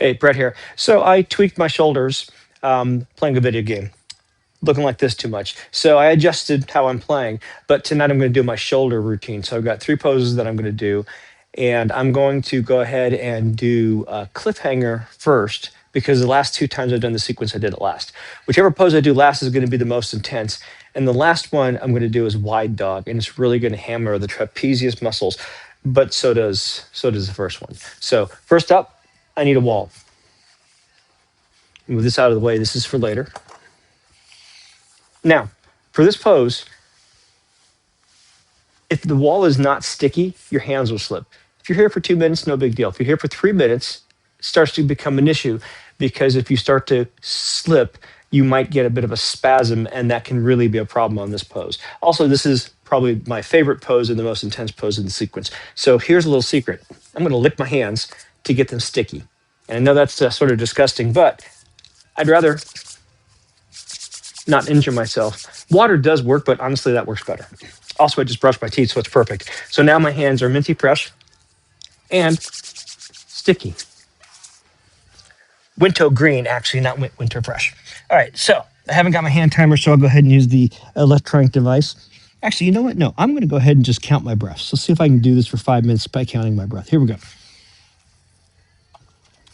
Hey, Brett here. So I tweaked my shoulders playing a video game, looking like this too much. So I adjusted how I'm playing, but tonight I'm going to do my shoulder routine. So I've got three poses that I'm going to do, and I'm going to go ahead and do a cliffhanger first because the last two times I've done the sequence, I did it last. Whichever pose I do last is going to be the most intense. And the last one I'm going to do is wide dog, and it's really going to hammer the trapezius muscles, but so does the first one. So first up, I need a wall. Move this out of the way. This is for later. Now, for this pose, if the wall is not sticky, your hands will slip. If you're here for 2 minutes, no big deal. If you're here for 3 minutes, it starts to become an issue because if you start to slip, you might get a bit of a spasm, and that can really be a problem on this pose. Also, this is probably my favorite pose and the most intense pose in the sequence. So here's a little secret. I'm going to lick my hands to get them sticky. And I know that's sort of disgusting, but I'd rather not injure myself. Water does work, but honestly, that works better. Also, I just brushed my teeth, so it's perfect. So now my hands are minty fresh and sticky. Winter green, actually, not winter fresh. All right, so I haven't got my hand timer, so I'll go ahead and use the electronic device. Actually, you know what? No, I'm going to go ahead and just count my breaths. Let's see if I can do this for 5 minutes by counting my breath. Here we go.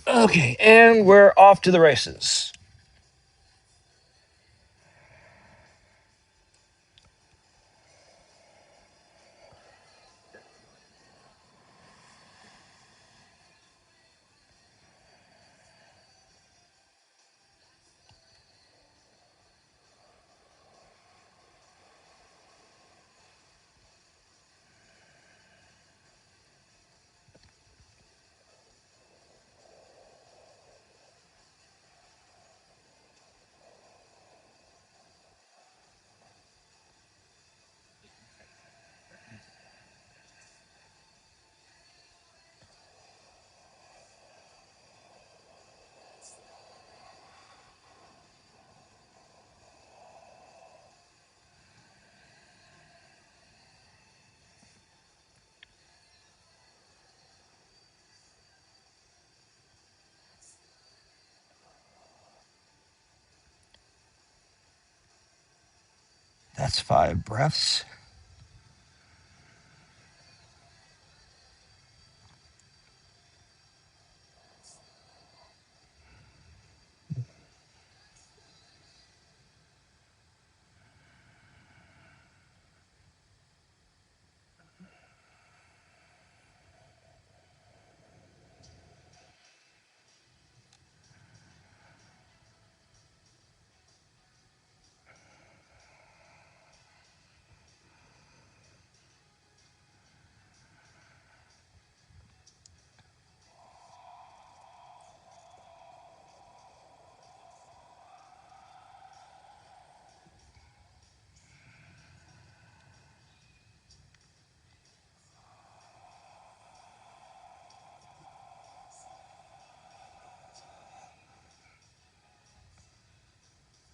Okay, and we're off to the races. That's 5 breaths.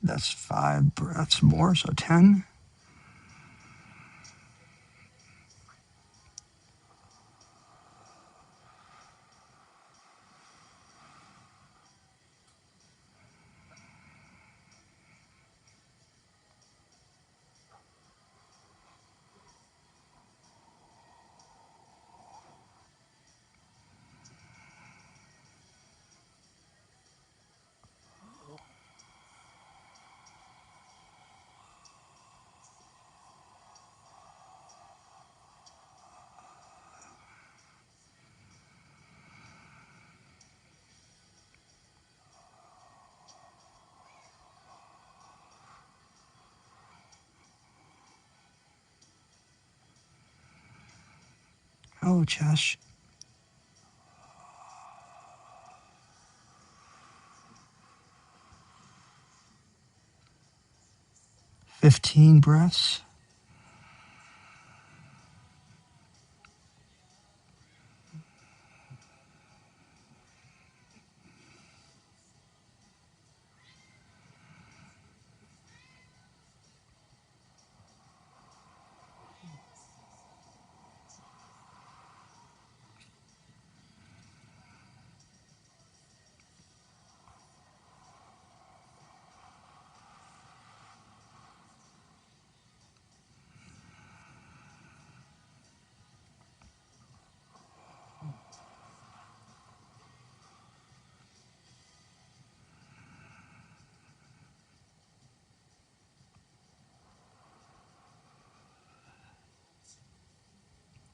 That's 5 breaths more, so 10. Oh, Josh. 15 breaths.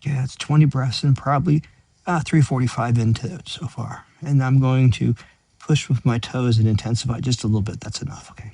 Yeah, it's 20 breaths and probably 345 into it so far. And I'm going to push with my toes and intensify just a little bit. That's enough. Okay.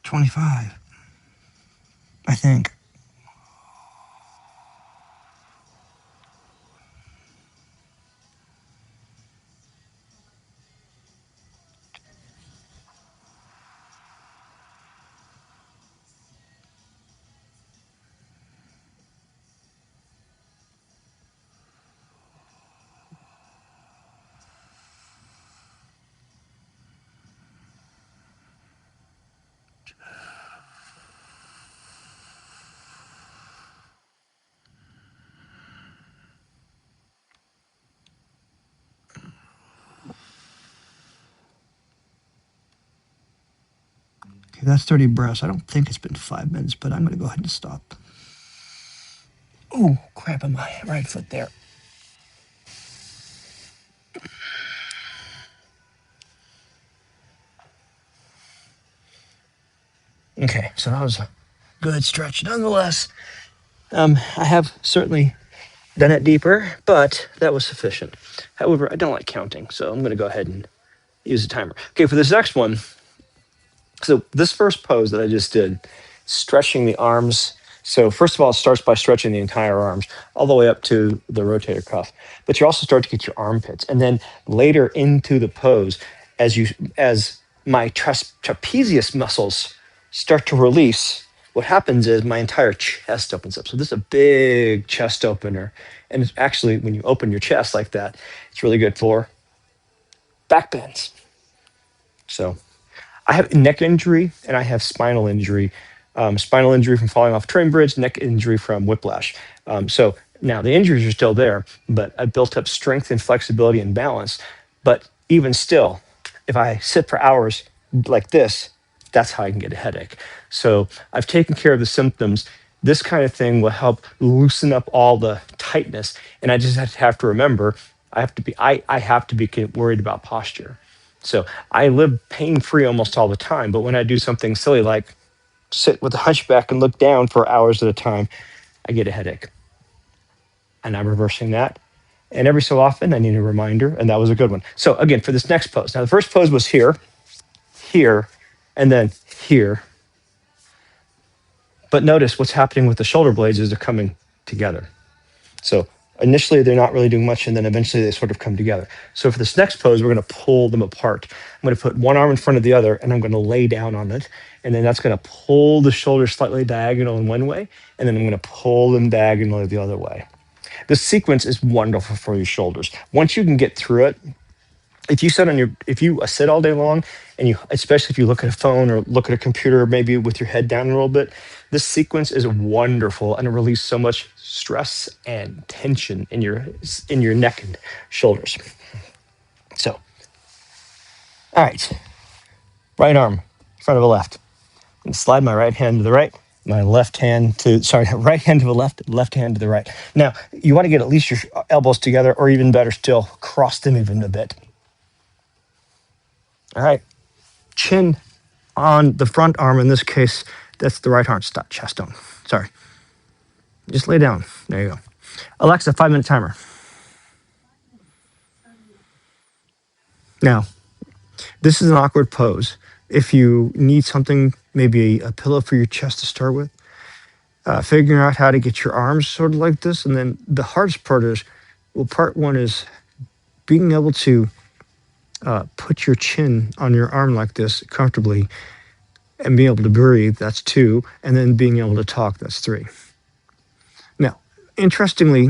25, I think. Okay, that's 30 breaths. I don't think it's been 5 minutes, but I'm going to go ahead and stop. Oh, crap on my right foot there. Okay, so that was a good stretch nonetheless. I have certainly done it deeper, but that was sufficient. However, I don't like counting, so I'm going to go ahead and use a timer. Okay, for this next one, so this first pose that I just did, stretching the arms. So first of all, it starts by stretching the entire arms all the way up to the rotator cuff. But you also start to get your armpits, and then later into the pose, as my trapezius muscles start to release, what happens is my entire chest opens up. So this is a big chest opener, and it's actually when you open your chest like that, it's really good for back bends. So I have neck injury and I have spinal injury. Spinal injury from falling off a train bridge, neck injury from whiplash. So now the injuries are still there, but I built up strength and flexibility and balance. But even still, if I sit for hours like this, that's how I can get a headache. So I've taken care of the symptoms. This kind of thing will help loosen up all the tightness. And I just have to remember I have to be worried about posture. So I live pain free almost all the time. But when I do something silly like sit with a hunchback and look down for hours at a time, I get a headache. And I'm reversing that. And every so often, I need a reminder. And that was a good one. So again, for this next pose. Now, the first pose was here, here, and then here. But notice what's happening with the shoulder blades is they're coming together. So initially, they're not really doing much, and then eventually they sort of come together. So for this next pose, we're going to pull them apart. I'm going to put one arm in front of the other, and I'm going to lay down on it. And then that's going to pull the shoulders slightly diagonal in one way, and then I'm going to pull them diagonally the other way. This sequence is wonderful for your shoulders. Once you can get through it, if you sit all day long and you especially if you look at a phone or look at a computer maybe with your head down a little bit, this sequence is wonderful and it releases so much stress and tension in your neck and shoulders. So all right, right arm in front of the left, and slide my right hand to the right, my left hand to sorry right hand to the left hand to the right. Now you want to get at least your elbows together, or even better still, cross them even a bit. All right, chin on the front arm. In this case, that's the right arm. Stop, chest don't. Sorry. Just lay down. There you go. Alexa, 5-minute timer. Now, this is an awkward pose. If you need something, maybe a pillow for your chest to start with, figuring out how to get your arms sort of like this. And then the hardest part is, well, part one is being able to put your chin on your arm like this comfortably and being able to breathe. That's 2. And then being able to talk. That's 3. Now, Interestingly,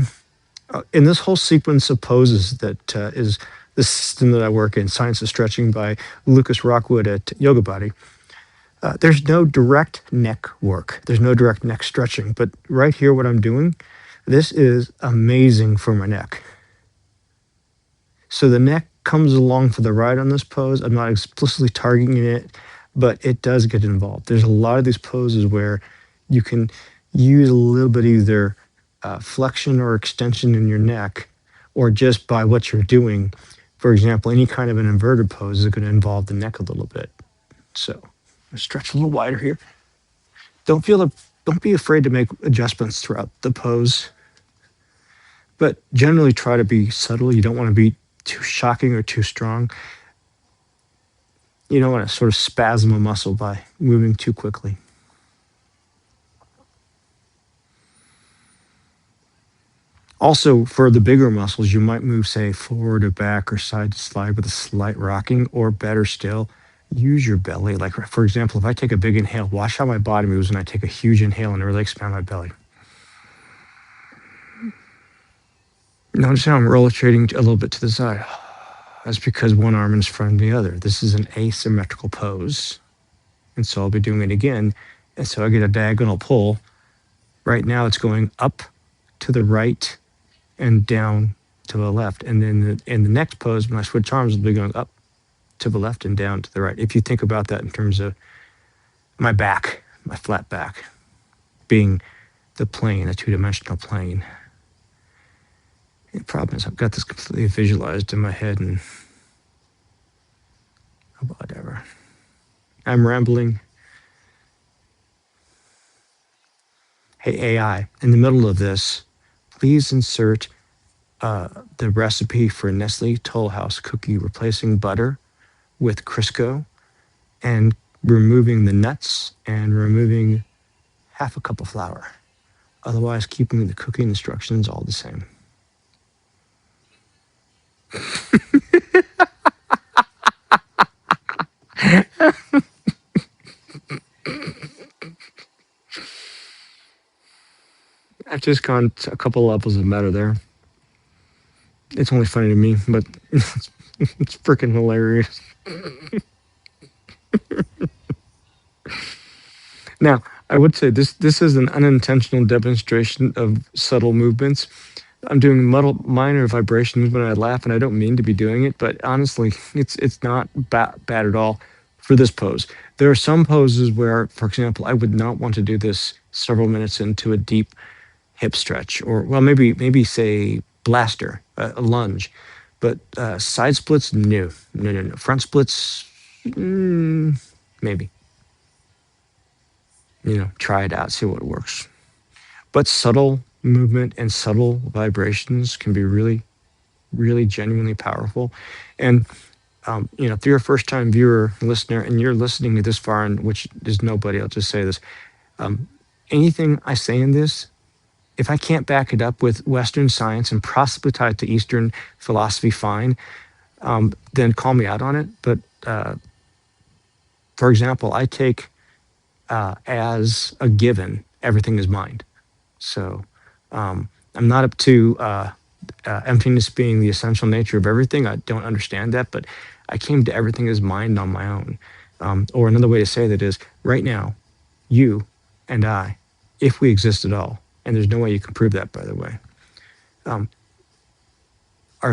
in this whole sequence of poses that is the system that I work in, Science of Stretching by Lucas Rockwood at Yoga Body, there's no direct neck work. There's no direct neck stretching. But right here, what I'm doing, this is amazing for my neck. So the neck comes along for the ride on this pose. I'm not explicitly targeting it, but it does get involved. There's a lot of these poses where you can use a little bit either flexion or extension in your neck, or just by what you're doing. For example, any kind of an inverted pose is going to involve the neck a little bit. So stretch a little wider here. Don't be afraid to make adjustments throughout the pose, but generally try to be subtle. You don't want to be too shocking or too strong. You don't want to sort of spasm a muscle by moving too quickly. Also, for the bigger muscles, you might move, say, forward or back or side to slide with a slight rocking, or better still, use your belly. Like, for example, if I take a big inhale, watch how my body moves when I take a huge inhale and really expand my belly. Notice how I'm rotating a little bit to the side. That's because one arm is in front of the other. This is an asymmetrical pose. And so I'll be doing it again. And so I get a diagonal pull. Right now it's going up to the right and down to the left. And then in the next pose, when I switch arms, it'll be going up to the left and down to the right. If you think about that in terms of my back, my flat back, being the plane, a two-dimensional plane. The problem is I've got this completely visualized in my head, and whatever. I'm rambling. Hey, AI, in the middle of this, please insert the recipe for Nestle Toll House cookie replacing butter with Crisco and removing the nuts and removing half a cup of flour. Otherwise, keeping the cooking instructions all the same. I've just gone a couple levels of meta there. It's only funny to me, but it's freaking hilarious. Now, I would say this is an unintentional demonstration of subtle movements. I'm doing minor vibrations when I laugh, and I don't mean to be doing it, but honestly, it's not bad at all for this pose. There are some poses where, for example, I would not want to do this several minutes into a deep hip stretch, or well, maybe say blaster, a lunge, but side splits, no. Front splits, maybe. Try it out, see what works. But subtle movement and subtle vibrations can be really, really genuinely powerful. And if you're a first-time viewer, listener, and you're listening to this far, and which is nobody, I'll just say this: anything I say in this, if I can't back it up with Western science and possibly tie it to Eastern philosophy, fine. Then call me out on it. But for example, I take as a given everything is mind. So I'm not up to emptiness being the essential nature of everything. I don't understand that, but I came to everything as mind on my own. Or another way to say that is, right now, you and I, if we exist at all, and there's no way you can prove that, by the way, are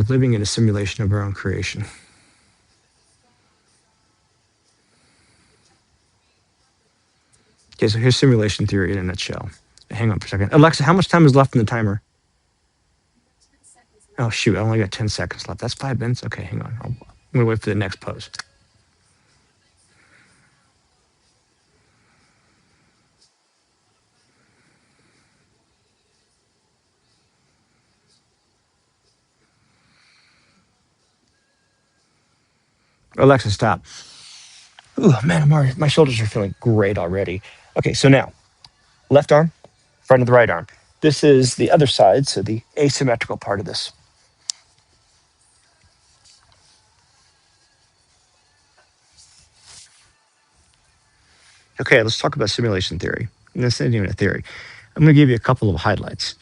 living in a simulation of our own creation. Okay, so here's simulation theory in a nutshell. Hang on for a second. Alexa, how much time is left in the timer? Oh, shoot, I only got 10 seconds left. That's 5 minutes? Okay, hang on. I'm going to wait for the next pose. Alexa, stop. Ooh, man, my shoulders are feeling great already. Okay, so now, left arm, front of the right arm. This is the other side, so the asymmetrical part of this. Okay, let's talk about simulation theory. And this isn't even a theory. I'm going to give you a couple of highlights.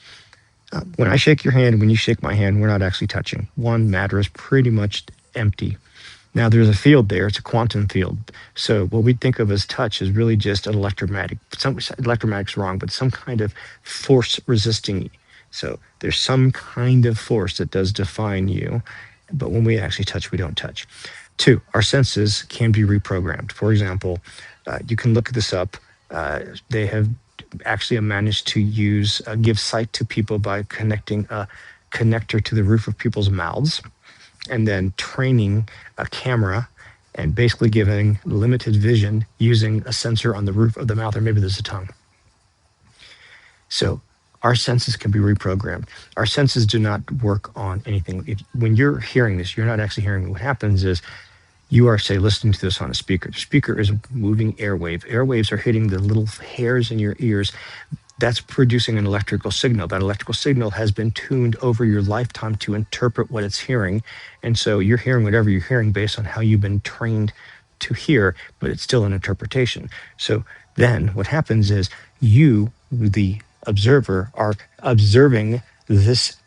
When I shake your hand, when you shake my hand, we're not actually touching. One, matter is pretty much empty. Now there's a field there, it's a quantum field. So what we think of as touch is really just an electromagnetic, some electromagnet's wrong, but some kind of force resisting. So there's some kind of force that does define you, but when we actually touch, we don't touch. Two, our senses can be reprogrammed. For example, you can look this up. They have actually managed to use give sight to people by connecting a connector to the roof of people's mouths and then training a camera and basically giving limited vision using a sensor on the roof of the mouth, or maybe there's a tongue. So our senses can be reprogrammed. Our senses do not work on anything. When you're hearing this, you're not actually hearing. What happens is you are, say, listening to this on a speaker. The speaker is moving airwave. Airwaves are hitting the little hairs in your ears. That's producing an electrical signal. That electrical signal has been tuned over your lifetime to interpret what it's hearing. And so you're hearing whatever you're hearing based on how you've been trained to hear, but it's still an interpretation. So then what happens is you, the observer, are observing this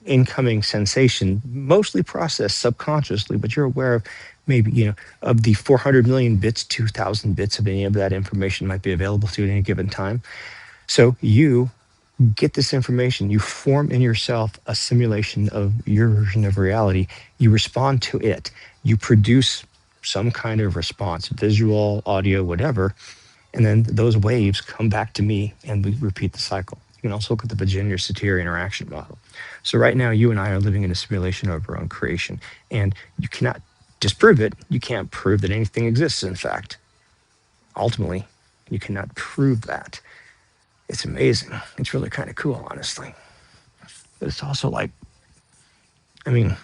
incoming sensation, mostly processed subconsciously, but you're aware of maybe, of the 400 million bits, 2,000 bits of any of that information might be available to you at any given time. So you get this information, you form in yourself a simulation of your version of reality, you respond to it, you produce some kind of response, visual, audio, whatever, and then those waves come back to me and we repeat the cycle. You can also look at the Virginia-Satir interaction model. So right now, you and I are living in a simulation of our own creation, and you cannot disprove it. You can't prove that anything exists, in fact. Ultimately, you cannot prove that. It's amazing. It's really kind of cool, honestly. But it's also like, I mean,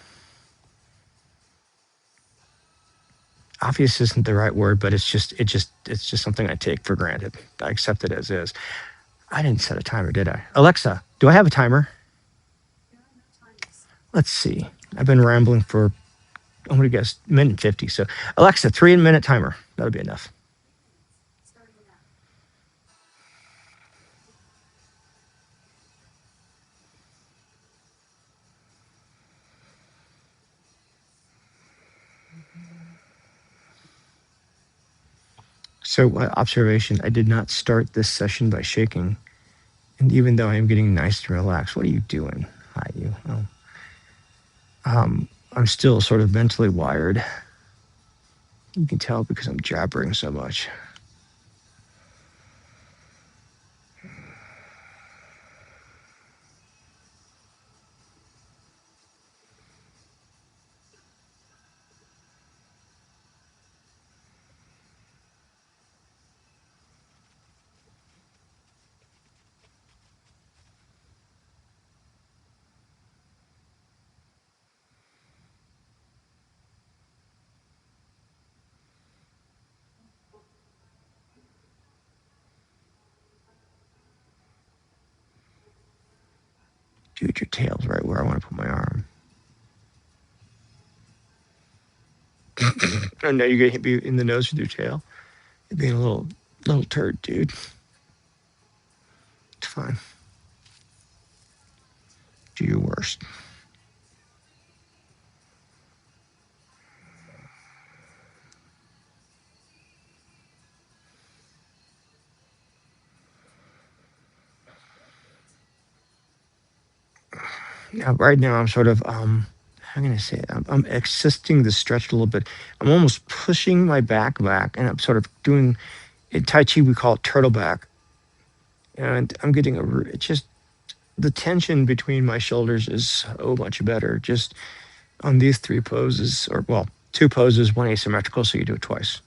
obvious isn't the right word, but it's just something I take for granted. I accept it as is. I didn't set a timer, did I? Alexa, do I have a timer? Let's see. I've been rambling for, I'm going to guess, minute 50. So, Alexa, 3-minute timer. That'll be enough. So, observation, I did not start this session by shaking. And even though I am getting nice and relaxed, what are you doing? Hi, you. Oh. I'm still sort of mentally wired. You can tell because I'm jabbering so much. Dude, your tail's right where I want to put my arm. I know you're gonna hit me in the nose with your tail. You're being a little turd, dude. It's fine. Do your worst. Yeah, right now I'm sort of how can I say it? I'm assisting the stretch a little bit. I'm almost pushing my back, and I'm sort of doing in Tai Chi we call it turtle back, and I'm getting it's just the tension between my shoulders is so much better just on these three poses, or well, two poses, one asymmetrical, so you do it twice.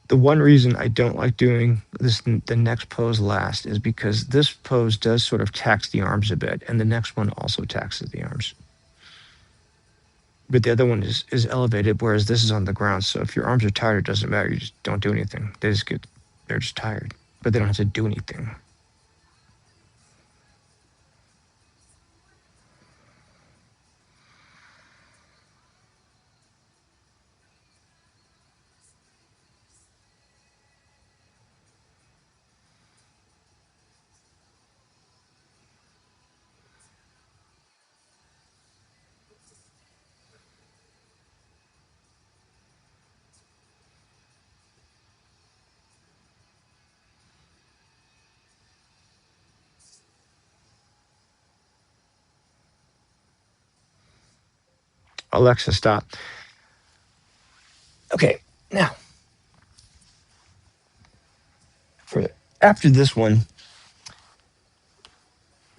The one reason I don't like doing this, the next pose last, is because this pose does sort of tax the arms a bit, and the next one also taxes the arms. But the other one is elevated, whereas this is on the ground. So if your arms are tired, it doesn't matter. You just don't do anything. They're just tired, but they don't have to do anything. Alexa, stop. Okay, now for after this one,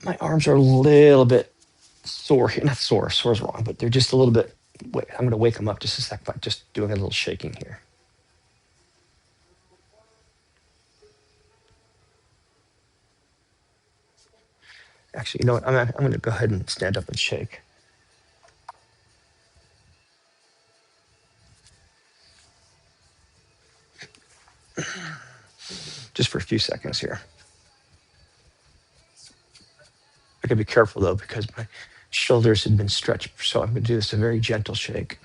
my arms are a little bit sore here. Not sore, sore's wrong, but they're just a little bit. Wait, I'm going to wake them up just a sec by just doing a little shaking here. Actually, you know what? I'm going to go ahead and stand up and shake. Just for a few seconds here. I gotta be careful though because my shoulders had been stretched, so I'm gonna do this a very gentle shake.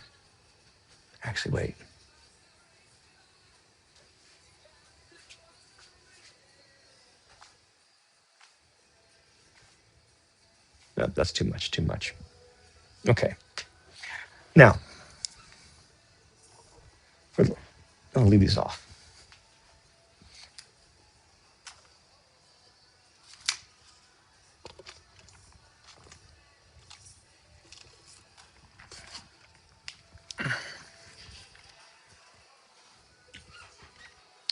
Actually, wait. No, that's too much. Too much. Okay. Now, I'll leave these off.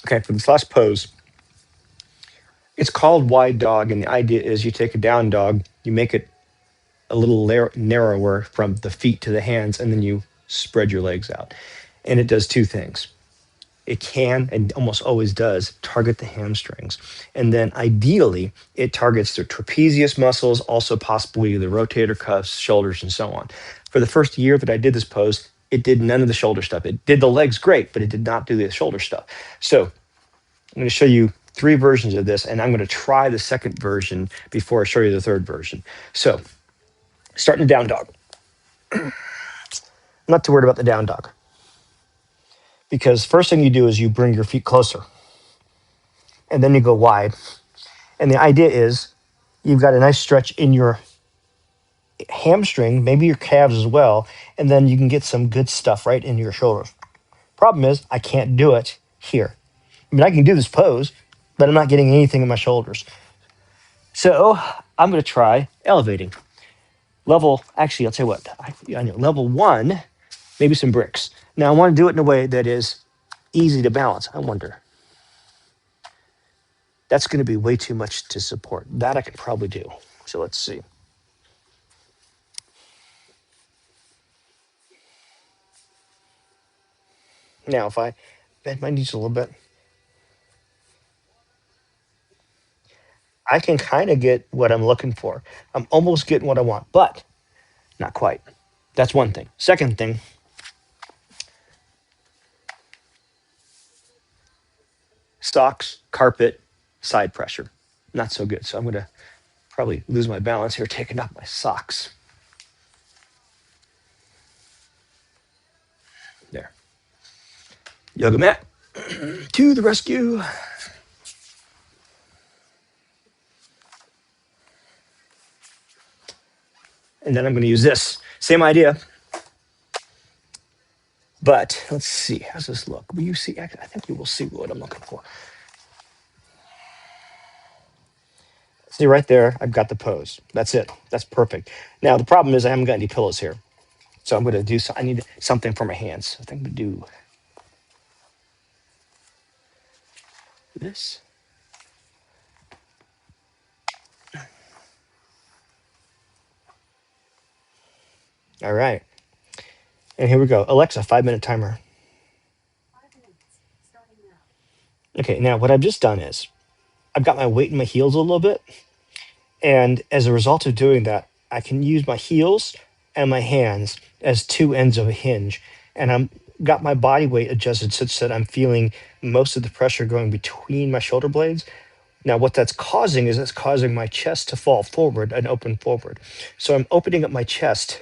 Okay, for this last pose, it's called wide dog, and the idea is you take a down dog, you make it a little narrower from the feet to the hands, and then you spread your legs out. And it does two things. It can and almost always does target the hamstrings. And then ideally, it targets the trapezius muscles, also possibly the rotator cuffs, shoulders, and so on. For the first year that I did this pose, it did none of the shoulder stuff. It did the legs great, but it did not do the shoulder stuff. So I'm going to show you three versions of this, and I'm going to try the second version before I show you the third version. So starting down dog. I'm not too worried about the down dog because first thing you do is you bring your feet closer and then you go wide. And the idea is you've got a nice stretch in your hamstring, maybe your calves as well, and then you can get some good stuff right into your shoulders. Problem is, I can't do it here. I mean, I can do this pose, but I'm not getting anything in my shoulders. So I'm going to try elevating. Actually, I'll tell you what, I know, level one, maybe some bricks. Now, I want to do it in a way that is easy to balance. I wonder. That's going to be way too much to support. That I can probably do. So let's see. Now, if I bend my knees a little bit, I can kind of get what I'm looking for. I'm almost getting what I want, but not quite. That's one thing. Second thing, socks, carpet, side pressure. Not so good. So I'm going to probably lose my balance here taking off my socks. There. Yoga mat to the rescue. And then I'm going to use this. Same idea. But let's see. How's this look? Will you see? I think you will see what I'm looking for. See right there, I've got the pose. That's it. That's perfect. Now, the problem is I haven't got any pillows here. So I'm going to do, I need something for my hands. I think I'm going to do this. All right. And here we go. Alexa, 5-minute timer. Okay, now what I've just done is I've got my weight in my heels a little bit. And as a result of doing that, I can use my heels and my hands as two ends of a hinge. And I'm got my body weight adjusted such that I'm feeling most of the pressure going between my shoulder blades. Now, what that's causing is it's causing my chest to fall forward and open forward. So I'm opening up my chest.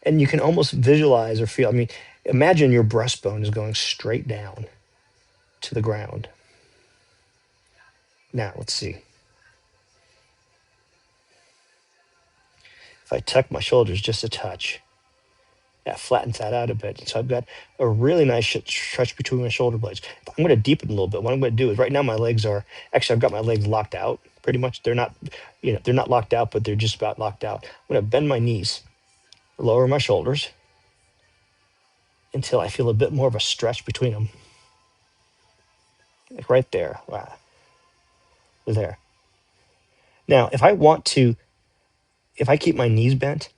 And you can almost visualize or feel, I mean, imagine your breastbone is going straight down to the ground. Now, let's see. If I tuck my shoulders just a touch, that flattens that out a bit. So I've got a really nice stretch between my shoulder blades. I'm going to deepen a little bit. What I'm going to do is right now my legs are, actually I've got my legs locked out pretty much. They're not, they're not locked out, but they're just about locked out. I'm going to bend my knees, lower my shoulders until I feel a bit more of a stretch between them, like right there. Wow, there. Now, if I keep my knees bent,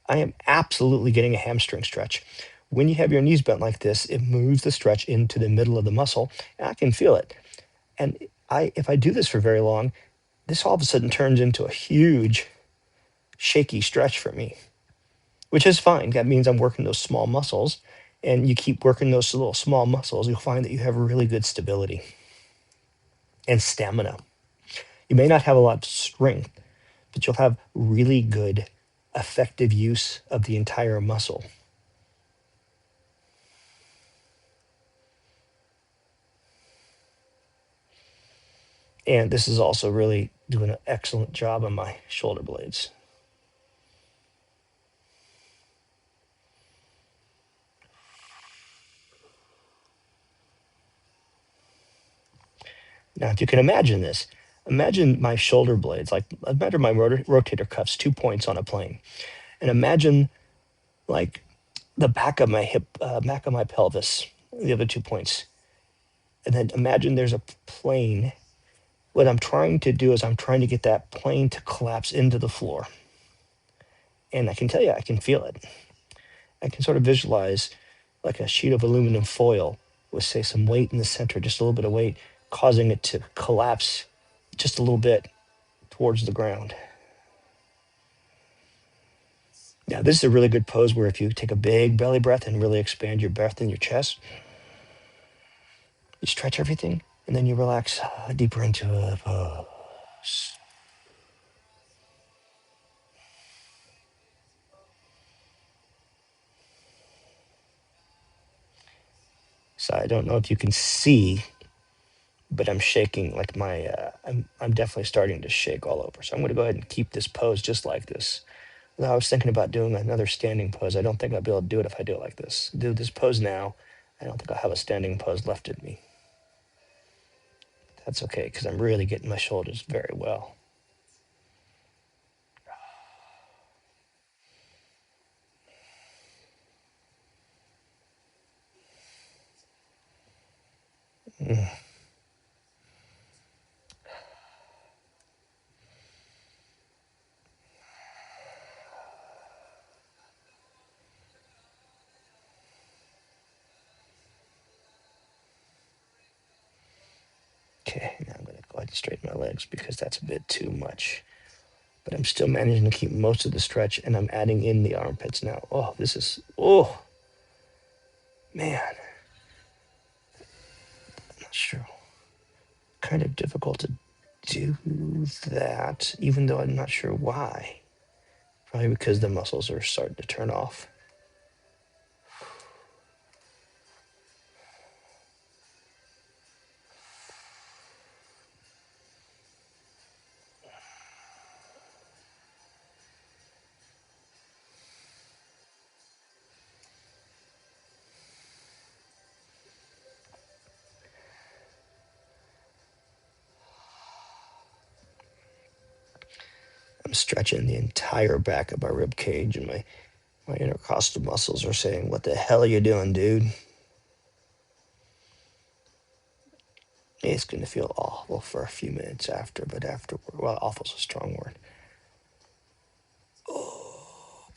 I am absolutely getting a hamstring stretch. When you have your knees bent like this, it moves the stretch into the middle of the muscle, and I can feel it. And if I do this for very long, this all of a sudden turns into a huge, shaky stretch for me, which is fine. That means I'm working those small muscles, and you keep working those little small muscles, you'll find that you have really good stability and stamina. You may not have a lot of strength, but you'll have really good, effective use of the entire muscle. And this is also really doing an excellent job on my shoulder blades. Now, if you can imagine this, imagine my shoulder blades, like imagine my rotator cuffs, 2 points on a plane. And imagine like the back of my hip, back of my pelvis, the other 2 points. And then imagine there's a plane. What I'm trying to do is I'm trying to get that plane to collapse into the floor. And I can tell you, I can feel it. I can sort of visualize like a sheet of aluminum foil with, say, some weight in the center, just a little bit of weight, causing it to collapse just a little bit towards the ground. Now, this is a really good pose where if you take a big belly breath and really expand your breath in your chest, you stretch everything, and then you relax deeper into a pose. So I don't know if you can see, but I'm shaking like I'm definitely starting to shake all over. So I'm going to go ahead and keep this pose just like this. I was thinking about doing another standing pose. I don't think I'll be able to do it if I do it like this. Do this pose now. I don't think I'll have a standing pose left in me. That's okay, because I'm really getting my shoulders very well. Mm. Okay, now I'm going to go ahead and straighten my legs because that's a bit too much. But I'm still managing to keep most of the stretch, and I'm adding in the armpits now. Oh, this is, oh, man. I'm not sure. Kind of difficult to do that, even though I'm not sure why. Probably because the muscles are starting to turn off. I'm stretching the entire back of my rib cage, and my intercostal muscles are saying, "What the hell are you doing, dude?" It's going to feel awful for a few minutes after, but afterward, well, awful's a strong word. Oh,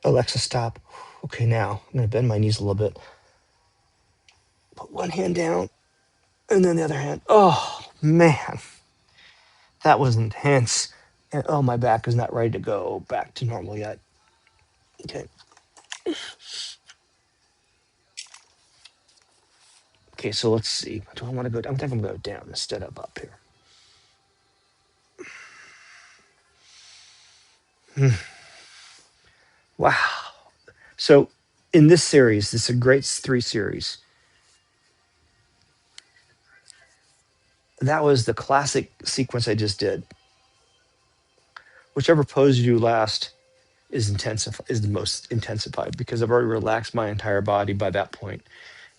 Alexa, stop. Okay, now I'm going to bend my knees a little bit. Put one hand down, and then the other hand. Oh, man. That was intense. And oh, my back is not ready to go back to normal yet. Okay. Okay, so let's see. Do I want to go? I think I'm going to go down instead of up here. Wow. So in this series, this is a great 3 series. That was the classic sequence I just did. Whichever pose you do last is the most intensified because I've already relaxed my entire body by that point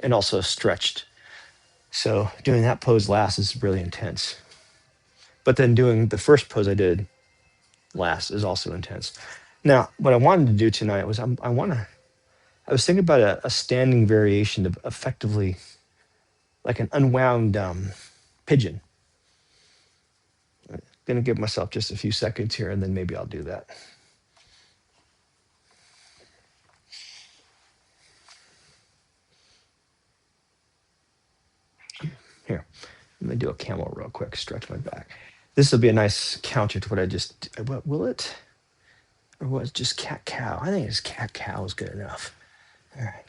and also stretched. So doing that pose last is really intense. But then doing the first pose I did last is also intense. Now, what I wanted to do tonight was I was thinking about a standing variation of effectively like an unwound pigeon. I'm gonna give myself just a few seconds here, and then maybe I'll do that. Here, let me do a camel real quick. Stretch my back. This will be a nice counter to what I just. What will it? Or was it just cat cow? I think it's cat cow is good enough. All right.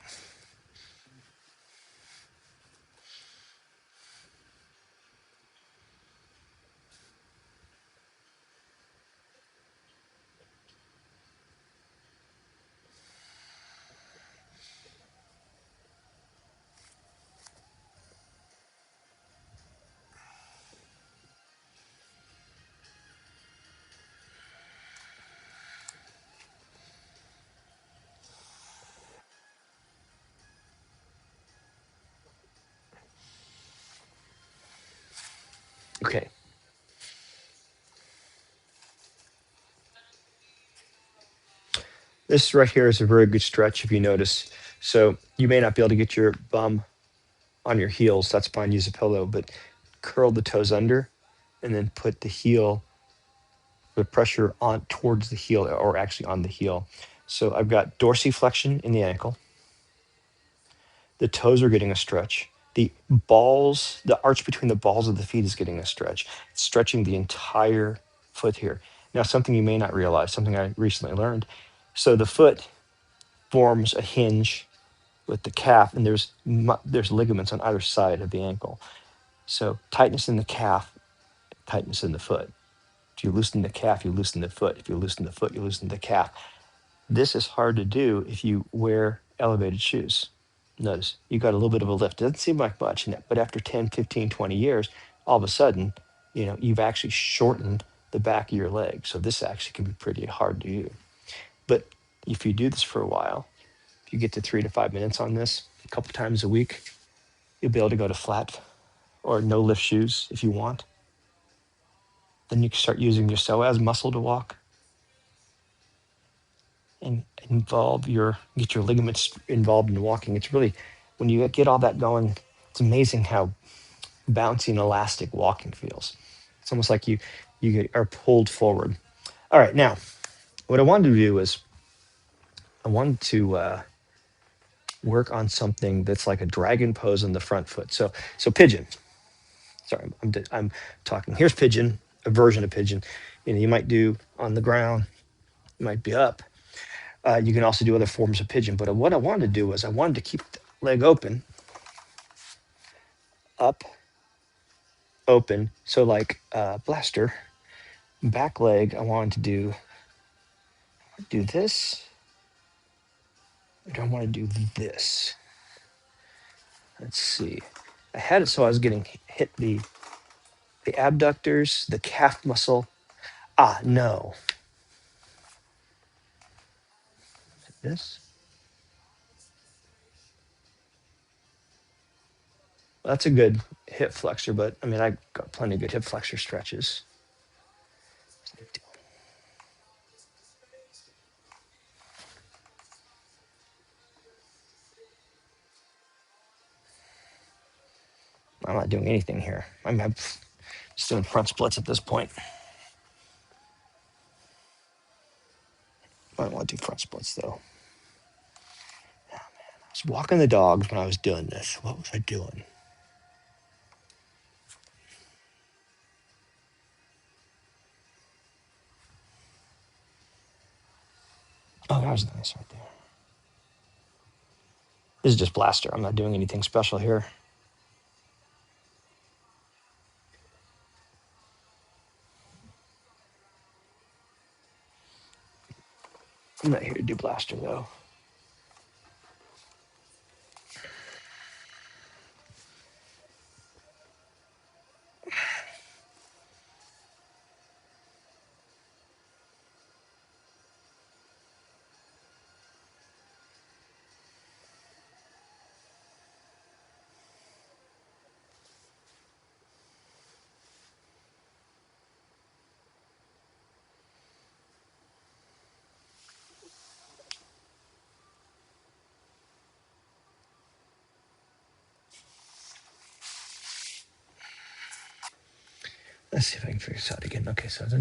Okay. This right here is a very good stretch if you notice. So you may not be able to get your bum on your heels. That's fine. Use a pillow, but curl the toes under and then put the heel, the pressure on towards the heel or actually on the heel. So I've got dorsiflexion in the ankle. The toes are getting a stretch. The balls, the arch between the balls of the feet is getting a stretch. It's stretching the entire foot here. Now, something you may not realize, something I recently learned. So the foot forms a hinge with the calf, and there's ligaments on either side of the ankle. So tightness in the calf, tightness in the foot. If you loosen the calf, you loosen the foot. If you loosen the foot, you loosen the calf. This is hard to do if you wear elevated shoes. Notice you got a little bit of a lift. It doesn't seem like much, but after 10, 15, 20 years, all of a sudden, you've actually shortened the back of your leg. So this actually can be pretty hard to do. But if you do this for a while, if you get to 3 to 5 minutes on this a couple times a week, you'll be able to go to flat or no lift shoes if you want. Then you can start using your psoas muscle to walk and get your ligaments involved in walking. It's really, when you get all that going, it's amazing how bouncy and elastic walking feels. It's almost like are pulled forward. All right, now what I wanted to do is I wanted to work on something that's like a dragon pose on the front foot. So pigeon. Sorry, I'm talking. Here's pigeon, a version of pigeon. You might do on the ground, you might be up. You can also do other forms of pigeon. But what I wanted to do was I wanted to keep the leg open, up, open. So like blaster, back leg. I wanted to do this. I don't want to do this. Let's see. I had it so I was getting hit the abductors, the calf muscle. Ah, no. This. Well, that's a good hip flexor, but I mean, I got plenty of good hip flexor stretches. I'm not doing anything here. I'm just doing front splits at this point. I don't want to do front splits though. I was walking the dogs when I was doing this. What was I doing? Oh, that was nice right there. This is just blaster. I'm not doing anything special here. I'm not here to do blaster though. Let's see if I can figure this out again. Okay, so okay,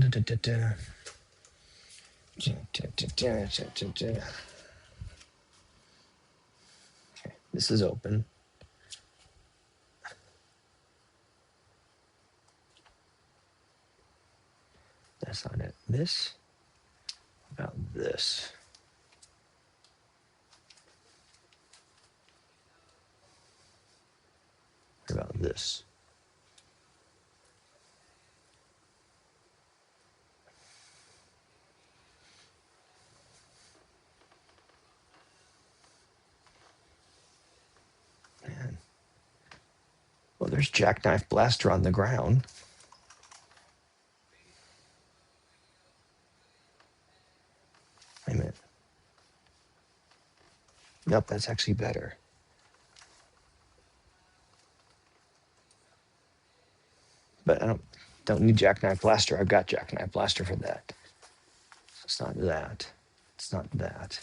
this is open. That's not it. This about this. What about this? Man. Well, there's Jackknife Blaster on the ground. Wait a minute. Nope, that's actually better. But I don't need Jackknife Blaster. I've got Jackknife Blaster for that. It's not that. It's not that.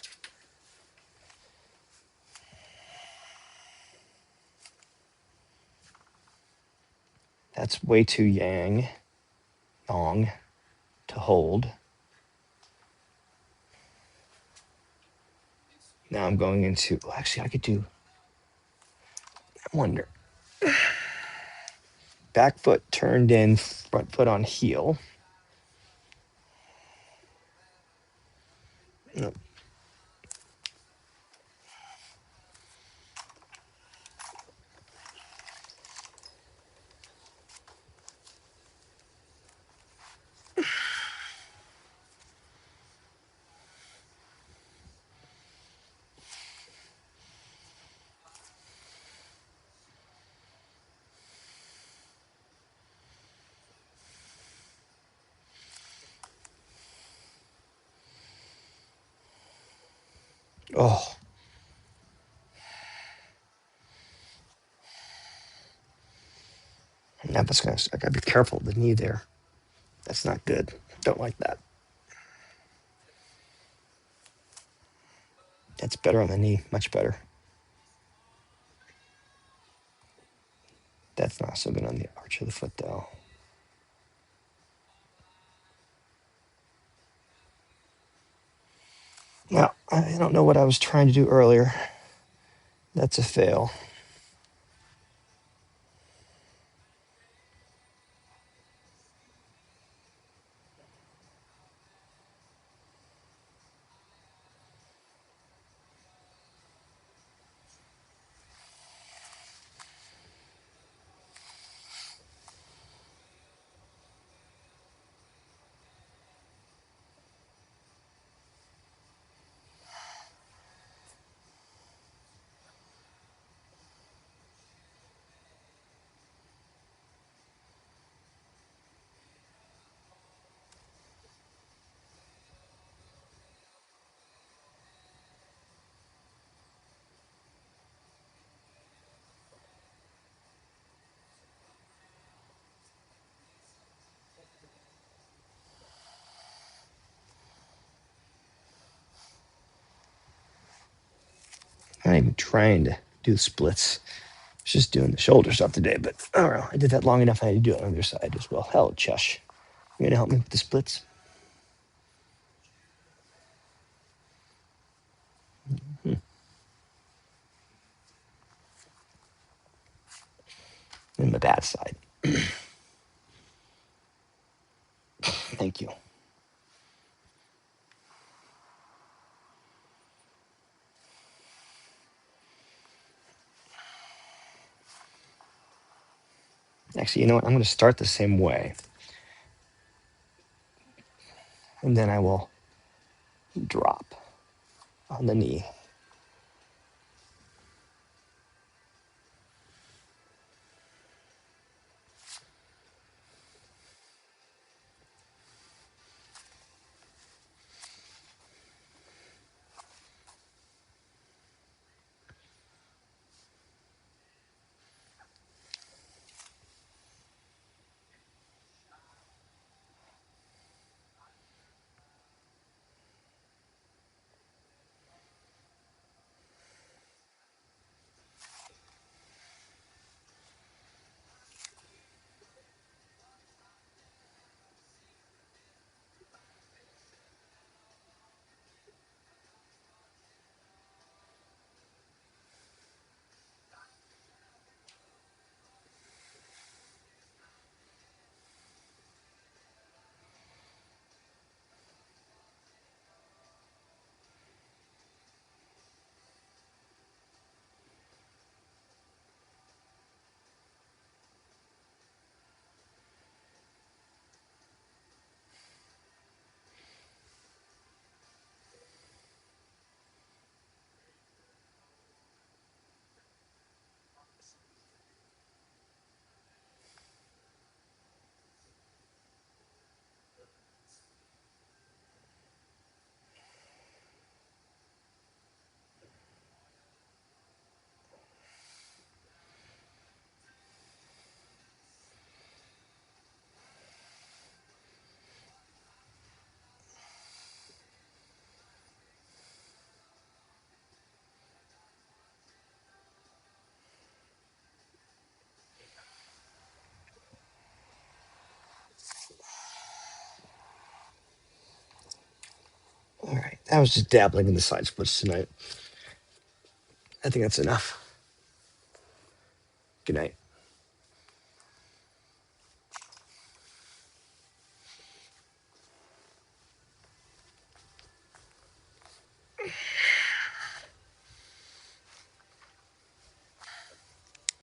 That's way too long to hold. Now I'm going into, well, actually, I could do, I wonder, back foot turned in, front foot on heel. No. Oh, now that's gonna, I gotta be careful with the knee there. That's not good. Don't like that. That's better on the knee, much better. That's not so good on the arch of the foot, though. Now, I don't know what I was trying to do earlier. That's a fail. I'm not even trying to do splits. I was just doing the shoulder stuff today, but I don't know. I did that long enough. I had to do it on the other side as well. Hell, Chush. You gonna help me with the splits? In my bad side. Thank you. Actually, you know what? I'm going to start the same way. And then I will drop on the knee. I was just dabbling in the side splits tonight. I think that's enough. Good night.